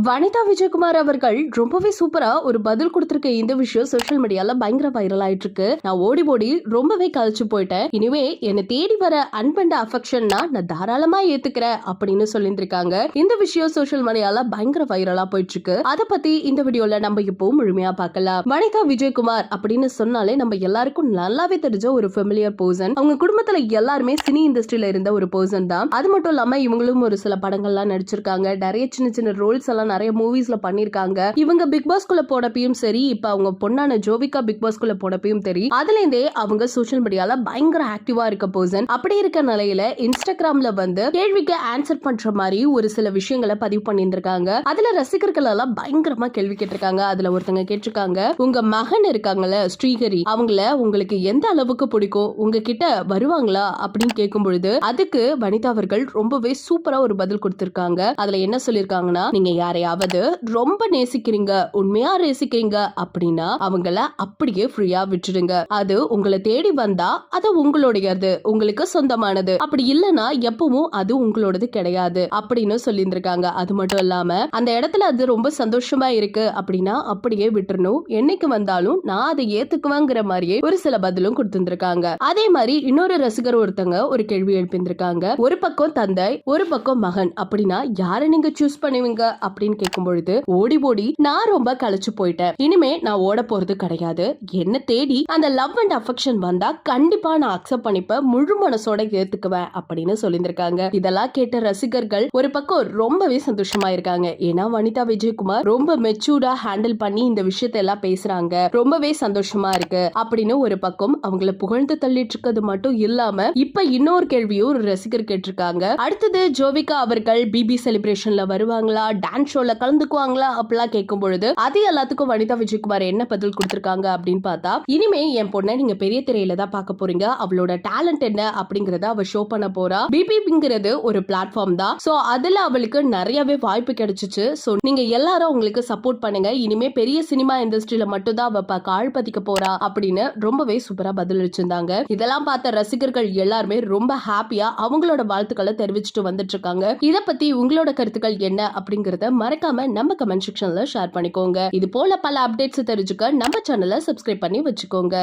வனிதா விஜயகுமார் அவர்கள் ரொம்பவே சூப்பரா ஒரு பதில் கொடுத்திருக்க இந்த விஷயம் சோஷியல் மீடியால பயங்கர வைரல் ஆயிட்டு இருக்கு. நான் ஓடி ஓடி ரொம்பவே கழிச்சு போயிட்டேன். இனிமே என்னை தேடி வர அன்பண்ட அஃபெக்ஷன்னா நான் தாராளமா ஏத்துக்கிறேன் அப்படின்னு சொல்லியிருக்காங்க. இந்த விஷயம் சோஷியல் மீடியால பயங்கர வைரலா போயிட்டு இருக்கு. அதை பத்தி இந்த வீடியோல நம்ம இப்போ முழுமையா பார்க்கலாம். வனிதா விஜயகுமார் அப்படின்னு சொன்னாலே நம்ம எல்லாருக்கும் நல்லாவே தெரிஞ்ச ஒரு ஃபெமிலியர் பர்சன். அவங்க குடும்பத்துல எல்லாருமே சினி இண்டஸ்ட்ரியில இருந்த ஒரு பர்சன் தான். அது மட்டும் இல்லாம இவங்களும் ஒரு சில படங்கள்லாம் நடிச்சிருக்காங்க. நிறைய சின்ன சின்ன ரோல்ஸ் எல்லாம் நிறைய மூவிஸ்ல பண்ணிருக்காங்க. இவங்க பிக் பாஸ்குள்ள போனப்பையும் சரி, இப்ப அவங்க பொண்ணான ஜோவிகா பிக் பாஸ்குள்ள போனப்பையும் சரி, அதுல இருந்தே அவங்க சோஷியல் மீடியால பயங்கர ஆக்டிவா இருக்க பர்சன். அப்படி இருக்க நிலையில இன்ஸ்டாகிராம்ல வந்து கேள்விக்கு ஆன்சர் பண்ற மாதிரி ஒரு சில விஷயங்களை பதிவு பண்ணியிருக்காங்க. அதுல ரசிகர்கள் எல்லாம் பயங்கரமா கேள்வி கேட்டிருக்காங்க. அதுல ஒருத்தங்க கேட்டிருக்காங்க, உங்க மகன் இருக்காங்கல்ல ஸ்ரீஹரி, அவங்கள உங்களுக்கு எந்த அளவுக்கு பிடிக்கும், உங்ககிட்ட வருவாங்களா அப்படின்னு கேட்கும் பொழுது அதுக்கு வனிதா அவர்கள் ரொம்பவே சூப்பரா ஒரு பதில் கொடுத்திருக்காங்க. அதுல என்ன சொல்லிருக்காங்கன்னா, நீங்க யாரையாவது ரொம்ப நேசிக்கிறீங்க, உண்மையா நேசிக்கிறீங்க அப்படின்னா அவங்கள அப்படியே ஃப்ரீயா விட்டுடுங்க. அது உங்களை தேடி வந்தா அது உங்களுடையது, உங்களுக்கு சொந்தமானது. அப்படி இல்லனா எப்பவும் அது உங்களோடது கிடையாது அப்படின்னு சொல்லியிருந்திருக்காங்க. அது மட்டும் இல்லாம அந்த இடத்துல அது ரொம்ப சந்தோஷமா இருக்கு அப்படின்னா அப்படியே விட்டுறணும். என்னைக்கு வந்தாலும் நான் அதை ஏத்துக்குவேங்கிற மாதிரியே ஒரு சில பதிலும் கொடுத்திருந்திருக்காங்க. அதே மாதிரி இன்னொரு ரசிகர் ஒருத்தங்க ஒரு கேள்வி எழுப்பியிருந்திருக்காங்க. ஒரு பக்கம் தந்தை, ஒரு பக்கம் மகன் அப்படின்னா யாரை நீங்க சூஸ் பண்ணுவீங்க அப்படின்னு கேட்கும் பொழுது ஓடி ஓடி நான் ரொம்ப களைச்சு போயிட்டேன். இனிமே நான் ஓட போறது கிடையாது. என்ன தேடி அந்த லவ் அண்ட் அஃபெக்ஷன் வந்தா கண்டிப்பா நான் அக்செப்ட் பண்ணிப்பேன், முழு மனசோட ஏத்துக்குவேன் அப்படின்னு சொல்லியிருக்காங்க. இதெல்லாம் கேட்ட ரசிகர்கள் ஒரு பக்கம் ரொம்பவே சந்தோஷமா இருக்காங்க. ஏன்னா வனிதா விஜயகுமார் ரொம்ப மெச்சூர்டா ஹேண்டில் பண்ணி இந்த விஷயத்தை எல்லாம் பேசுறாங்க, ரொம்பவே சந்தோஷமா இருக்கு அப்படின்னு ஒரு பக்கம் அவங்கள புகழ்ந்து தள்ளிட்டு இருக்கிறது மட்டும் இல்லாம இப்ப இன்னொரு கேள்வியும் ஒரு ரசிகர் கேட்டிருக்காங்க. அடுத்தது ஜோவிகா அவர்கள் பிபி செலிப்ரேஷன்ல வருவாங்களா, டான்ஸ் ஷோல கலந்துக்குவாங்களா அப்படிலாம் கேட்கும் பொழுது அது எல்லாத்துக்கும் வனிதா விஜயகுமார் என்ன பதில் கொடுத்திருக்காங்க அப்படின்னு பார்த்தா, இனிமே என் பொண்ணை நீங்க பெரிய திரையில தான் பார்க்க போறீங்க, அவளோட டேலண்ட் என்ன அப்படிங்கறத அவ ஷோ பண்ண போறா. பிபிங்கிறது ஒரு பிளாட்ஃபார்ம் தான். சோ அதுல அவளுக்கு நிறையவே வாய்ப்பு கிடைச்சிச்சு. சோ நீங்க எல்லாரும் உங்களுக்கு சப்போர்ட் பண்ணுங்க. இனிமே பெரிய சினிமா இண்டஸ்ட்ரியில மட்டும் தான் அவ கால் பதிக்க போறா அப்படின்னு ரொம்பவே சூப்பரா பதில் அளிச்சிருந்தாங்க. இதெல்லாம் பார்த்த ரசிகர்கள் எல்லாருமே ரொம்ப ஹாப்பியா அவங்களோட வாழ்த்துக்களை தெரிவிச்சுட்டு வந்துட்டு இருக்காங்க. இத பத்தி உங்களோட கருத்துக்கள் என்ன அப்படிங்கறத மறக்காம நம்ம கமெண்ட் செக்ஷன்ல ஷேர் பண்ணிக்கோங்க. இது போல பல அப்டேட்ஸ் தெரிஞ்சுக்க நம்ம சேனலை சப்ஸ்கிரைப் பண்ணி வச்சுக்கோங்க.